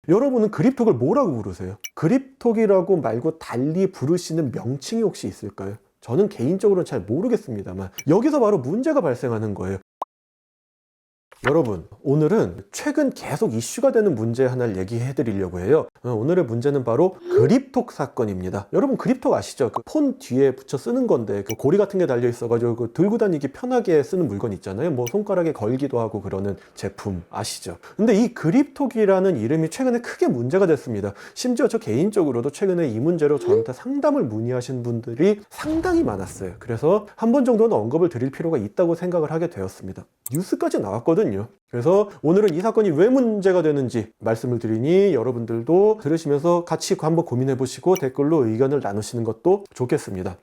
여러분은 그립톡을 뭐라고 부르세요? 그립톡이라고 말고 달리 부르시는 명칭이 혹시 있을까요? 저는 개인적으로는 잘 모르겠습니다만 여기서 바로 문제가 발생하는 거예요. 여러분, 오늘은 최근 계속 이슈가 되는 문제 하나를 얘기해 드리려고 해요. 오늘의 문제는 바로 그립톡 사건입니다. 여러분, 그립톡 아시죠? 그 폰 뒤에 붙여 쓰는 건데 그 고리 같은 게 달려 있어가지고 그 들고 다니기 편하게 쓰는 물건 있잖아요. 뭐 손가락에 걸기도 하고 그러는 제품 아시죠? 근데 이 그립톡이라는 이름이 최근에 크게 문제가 됐습니다. 심지어 저 개인적으로도 최근에 이 문제로 저한테 상담을 문의하신 분들이 상당히 많았어요. 그래서 한 번 정도는 언급을 드릴 필요가 있다고 생각을 하게 되었습니다. 뉴스까지 나왔거든요. 그래서 오늘은 이 사건이 왜 문제가 되는지 말씀을 드리니 여러분들도 들으시면서 같이 한번 고민해 보시고 댓글로 의견을 나누시는 것도 좋겠습니다.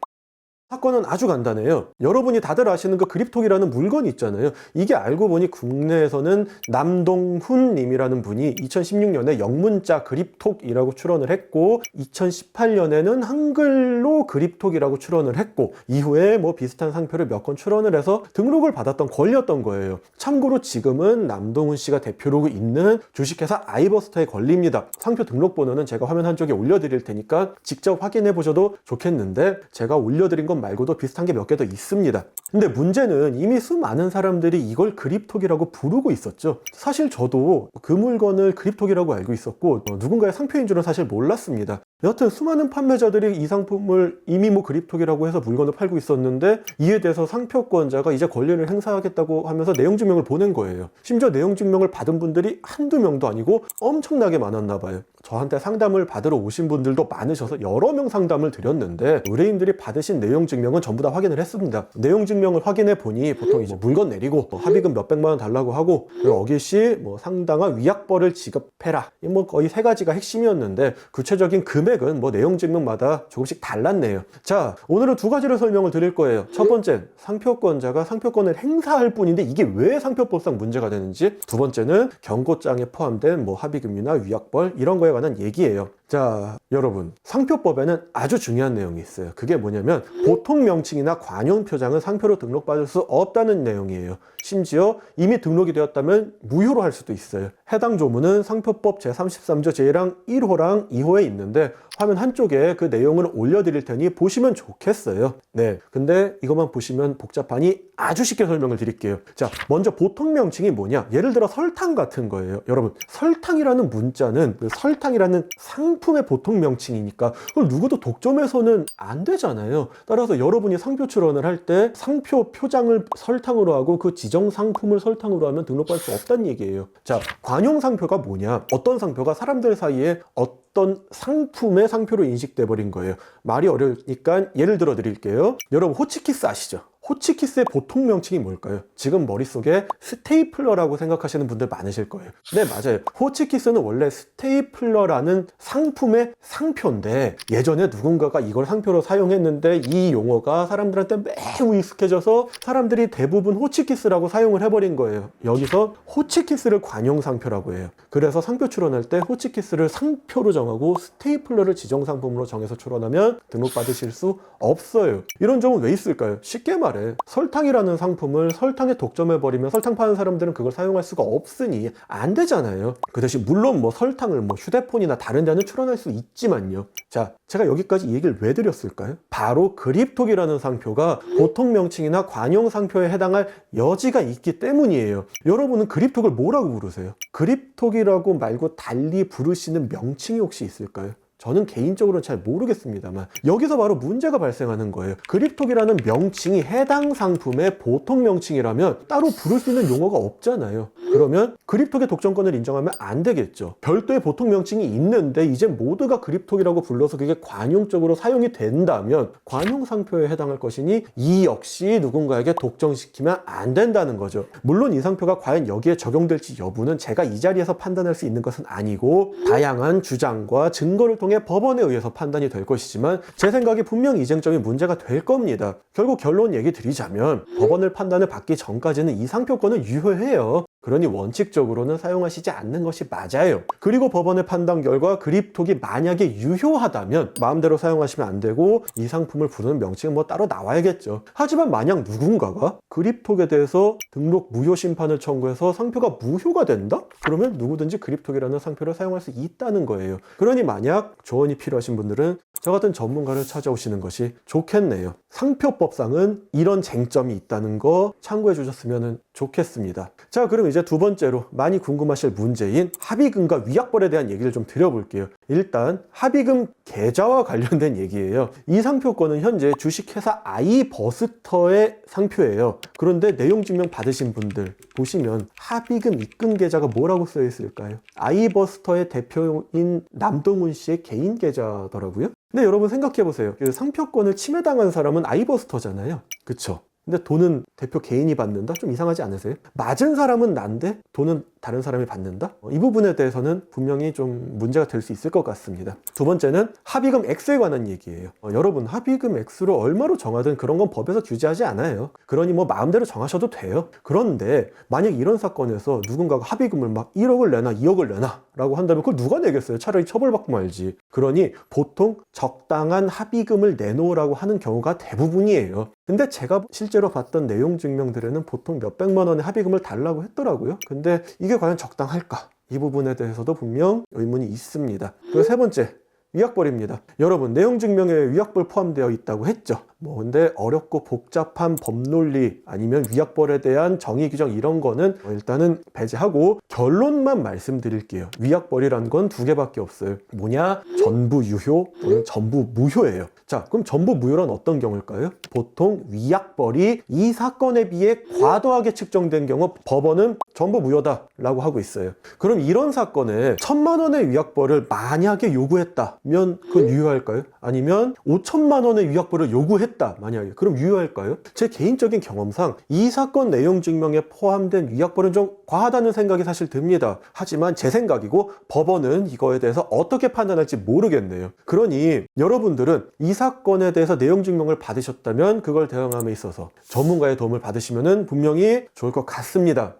사건은 아주 간단해요. 여러분이 다들 아시는 그 그립톡이라는 물건이 있잖아요. 이게 알고 보니 국내에서는 남동훈 님이라는 분이 2016년에 영문자 그립톡이라고 출원을 했고 2018년에는 한글로 그립톡이라고 출원을 했고 이후에 뭐 비슷한 상표를 몇 건 출원을 해서 등록을 받았던 권리였던 거예요. 참고로 지금은 남동훈 씨가 대표로 있는 주식회사 아이버스터에 걸립니다. 상표 등록번호는 제가 화면 한쪽에 올려드릴 테니까 직접 확인해 보셔도 좋겠는데 제가 올려드린 건 말고도 비슷한 게 몇 개 더 있습니다. 근데 문제는 이미 수많은 사람들이 이걸 그립톡이라고 부르고 있었죠. 사실 저도 그 물건을 그립톡이라고 알고 있었고 누군가의 상표인 줄은 사실 몰랐습니다. 여하튼 수많은 판매자들이 이 상품을 이미 뭐 그립톡이라고 해서 물건을 팔고 있었는데 이에 대해서 상표권자가 이제 권리를 행사하겠다고 하면서 내용 증명을 보낸 거예요. 심지어 내용 증명을 받은 분들이 한두 명도 아니고 엄청나게 많았나 봐요. 저한테 상담을 받으러 오신 분들도 많으셔서 여러 명 상담을 드렸는데 의뢰인들이 받으신 내용 증명은 전부 다 확인을 했습니다. 내용 증명을 확인해 보니 보통 이제 물건 내리고 합의금 몇백만 원 달라고 하고 어기시 뭐 상당한 위약벌을 지급해라. 뭐 거의 세 가지가 핵심이었는데 구체적인 금액은 뭐 내용 증명마다 조금씩 달랐네요. 자, 오늘은 두 가지를 설명을 드릴 거예요. 첫 번째, 상표권자가 상표권을 행사할 뿐인데 이게 왜 상표법상 문제가 되는지. 두 번째는 경고장에 포함된 뭐 합의금이나 위약벌 이런 거에 관한 얘기예요. 자, 여러분, 상표법에는 아주 중요한 내용이 있어요. 그게 뭐냐면 보통 명칭이나 관용 표장은 상표로 등록받을 수 없다는 내용이에요. 심지어 이미 등록이 되었다면 무효로 할 수도 있어요. 해당 조문은 상표법 제33조 제1항 1호랑 2호에 있는데 화면 한쪽에 그 내용을 올려드릴 테니 보시면 좋겠어요. 네, 근데 이것만 보시면 복잡하니 아주 쉽게 설명을 드릴게요. 자, 먼저 보통 명칭이 뭐냐? 예를 들어 설탕 같은 거예요. 여러분, 설탕이라는 문자는 그 설탕이라는 상품의 보통 명칭이니까 그걸 누구도 독점해서는 안 되잖아요. 따라서 여러분이 상표 출원을 할 때 상표 표장을 설탕으로 하고 그 지정 상품을 설탕으로 하면 등록받을 수 없다는 얘기예요. 자, 관용 상표가 뭐냐? 어떤 상표가 사람들 사이에 어떤 상품의 상표로 인식돼 버린 거예요. 말이 어려우니까 예를 들어 드릴게요. 여러분, 호치키스 아시죠? 호치키스의 보통 명칭이 뭘까요? 지금 머릿속에 스테이플러라고 생각하시는 분들 많으실 거예요. 네, 맞아요. 호치키스는 원래 스테이플러라는 상품의 상표인데 예전에 누군가가 이걸 상표로 사용했는데 이 용어가 사람들한테 매우 익숙해져서 사람들이 대부분 호치키스라고 사용을 해버린 거예요. 여기서 호치키스를 관용 상표라고 해요. 그래서 상표 출원할 때 호치키스를 상표로 정하고 스테이플러를 지정 상품으로 정해서 출원하면 등록받으실 수 없어요. 이런 점은 왜 있을까요? 쉽게 말해 설탕이라는 상품을 설탕에 독점해버리면 설탕 파는 사람들은 그걸 사용할 수가 없으니 안 되잖아요. 그 대신 물론 뭐 설탕을 뭐 휴대폰이나 다른 데는 출원할 수 있지만요. 자, 제가 여기까지 이 얘기를 왜 드렸을까요? 바로 그립톡이라는 상표가 보통 명칭이나 관용 상표에 해당할 여지가 있기 때문이에요. 여러분은 그립톡을 뭐라고 부르세요? 그립톡이라고 말고 달리 부르시는 명칭이 혹시 있을까요? 저는 개인적으로는 잘 모르겠습니다만 여기서 바로 문제가 발생하는 거예요. 그립톡이라는 명칭이 해당 상품의 보통 명칭이라면 따로 부를 수 있는 용어가 없잖아요. 그러면 그립톡의 독점권을 인정하면 안 되겠죠. 별도의 보통 명칭이 있는데 이제 모두가 그립톡이라고 불러서 그게 관용적으로 사용이 된다면 관용 상표에 해당할 것이니 이 역시 누군가에게 독점시키면 안 된다는 거죠. 물론 이 상표가 과연 여기에 적용될지 여부는 제가 이 자리에서 판단할 수 있는 것은 아니고 다양한 주장과 증거를 통해 법원에 의해서 판단이 될 것이지만 제 생각에 분명히 이 쟁점이 문제가 될 겁니다. 결국 결론 얘기 드리자면 법원을 판단을 받기 전까지는 이 상표권은 유효해요. 그러니 원칙적으로는 사용하시지 않는 것이 맞아요. 그리고 법원의 판단 결과 그립톡이 만약에 유효하다면 마음대로 사용하시면 안 되고 이 상품을 부르는 명칭은 뭐 따로 나와야겠죠. 하지만 만약 누군가가 그립톡에 대해서 등록 무효 심판을 청구해서 상표가 무효가 된다? 그러면 누구든지 그립톡이라는 상표를 사용할 수 있다는 거예요. 그러니 만약 조언이 필요하신 분들은 저 같은 전문가를 찾아오시는 것이 좋겠네요. 상표법상은 이런 쟁점이 있다는 거 참고해 주셨으면 좋겠습니다. 자, 그럼 이제 두 번째로 많이 궁금하실 문제인 합의금과 위약벌에 대한 얘기를 좀 드려볼게요. 일단 합의금 계좌와 관련된 얘기예요. 이 상표권은 현재 주식회사 아이버스터의 상표예요. 그런데 내용 증명 받으신 분들 보시면 합의금 입금 계좌가 뭐라고 써 있을까요? 아이버스터의 대표인 남동훈 씨의 개인 계좌더라고요. 근데 여러분 생각해 보세요. 그 상표권을 침해당한 사람은 아이버스터잖아요. 그쵸? 근데 돈은 대표 개인이 받는다? 좀 이상하지 않으세요? 맞은 사람은 난데 돈은 다른 사람이 받는다? 이 부분에 대해서는 분명히 좀 문제가 될 수 있을 것 같습니다. 두 번째는 합의금 액수에 관한 얘기예요. 여러분 합의금 액수를 얼마로 정하든 그런 건 법에서 규제하지 않아요. 그러니 뭐 마음대로 정하셔도 돼요. 그런데 만약 이런 사건에서 누군가가 합의금을 막 1억을 내나 2억을 내나 라고 한다면 그걸 누가 내겠어요? 차라리 처벌받고 말지. 그러니 보통 적당한 합의금을 내놓으라고 하는 경우가 대부분이에요. 근데 제가 실제로 봤던 내용 증명들에는 보통 몇백만 원의 합의금을 달라고 했더라고요. 근데 이게 과연 적당할까? 이 부분에 대해서도 분명 의문이 있습니다. 그리고 세 번째, 위약벌입니다. 여러분 내용 증명에 위약벌 포함되어 있다고 했죠. 근데 어렵고 복잡한 법논리 아니면 위약벌에 대한 정의 규정 이런 거는 일단은 배제하고 결론만 말씀드릴게요. 위약벌이란 건 두 개밖에 없어요. 뭐냐? 전부 유효 또는 전부 무효예요. 자, 그럼 전부 무효란 어떤 경우일까요? 보통 위약벌이 이 사건에 비해 과도하게 측정된 경우 법원은 전부 무효다 라고 하고 있어요. 그럼 이런 사건에 1,000만 원의 위약벌을 만약에 요구했다면 그건 유효할까요? 아니면 5천만 원의 위약벌을 요구했다 만약에 그럼 유효할까요? 제 개인적인 경험상 이 사건 내용 증명에 포함된 위약벌은 좀 과하다는 생각이 사실 듭니다. 하지만 제 생각이고 법원은 이거에 대해서 어떻게 판단할지 모르겠네요. 그러니 여러분들은 이 사건에 대해서 내용 증명을 받으셨다면 그걸 대응함에 있어서 전문가의 도움을 받으시면 분명히 좋을 것 같습니다.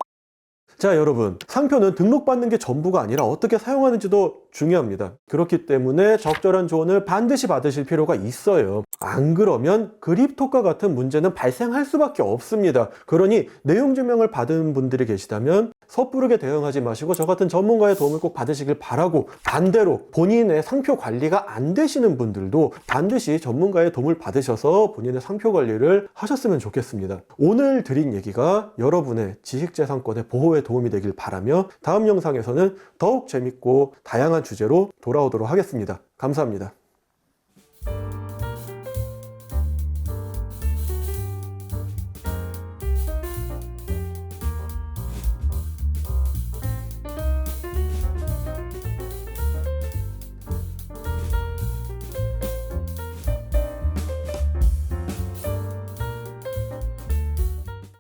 자, 여러분 상표는 등록받는 게 전부가 아니라 어떻게 사용하는지도 중요합니다. 그렇기 때문에 적절한 조언을 반드시 받으실 필요가 있어요. 안 그러면 그립톡과 같은 문제는 발생할 수밖에 없습니다. 그러니 내용 증명을 받은 분들이 계시다면 섣부르게 대응하지 마시고 저 같은 전문가의 도움을 꼭 받으시길 바라고, 반대로 본인의 상표 관리가 안 되시는 분들도 반드시 전문가의 도움을 받으셔서 본인의 상표 관리를 하셨으면 좋겠습니다. 오늘 드린 얘기가 여러분의 지식재산권의 보호에 도움이 되길 바라며 다음 영상에서는 더욱 재밌고 다양한 주제로 돌아오도록 하겠습니다. 감사합니다.